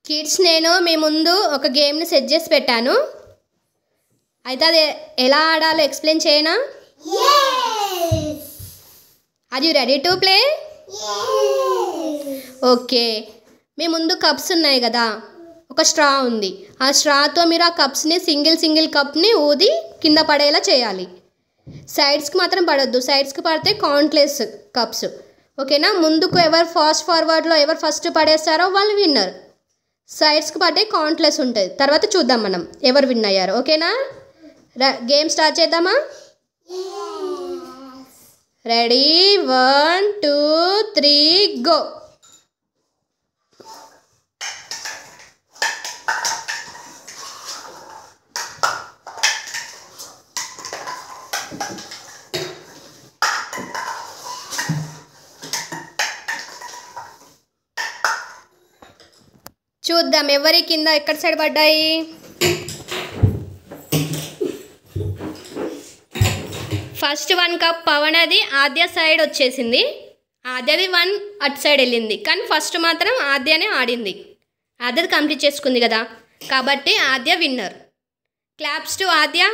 Kids నేను మీ ముందు ఒక గేమ్ని సెట్ చేసి పెట్టాను. అయితే అది ఎలా ఆడాలో ఎక్స్ప్లెయిన్ చేయనా? Are you ready to play? Okay. మీ ముందు కప్స్ ఉన్నాయి కదా, ఒక స్ట్రా ఉంది. ఆ స్ట్రాతో మీరు ఆ కప్స్ని సింగిల్ కప్ని ఊది కింద పడేలా చేయాలి. సైడ్స్కి మాత్రం పడొద్దు, సైడ్స్కి పడితే కౌంట్లెస్ కప్స్. ఓకేనా? ముందుకు ఎవరు ఫాస్ట్ ఫార్వర్డ్లో ఎవరు ఫస్ట్ పడేస్తారో వాళ్ళు విన్నర్. సైడ్స్కి పడే కౌంట్లెస్ ఉంటుంది. తర్వాత చూద్దాం మనం ఎవరు విన్ అయ్యారు. ఓకేనా? గేమ్ స్టార్ట్ చేద్దామా? Ready, 1 2 3 go. చూద్దాం ఎవరి కింద ఎక్కడ సైడ్ పడ్డాయి. ఫస్ట్ 1 కప్ పవనది ఆద్య సైడ్ వచ్చేసింది. ఆద్యది 1 అటు సైడ్ వెళ్ళింది. కానీ ఫస్ట్ మాత్రం ఆద్యనే ఆడింది. ఆద్యది కంప్లీట్ చేసుకుంది కదా, కాబట్టి ఆద్య విన్నర్. Claps to Aadya.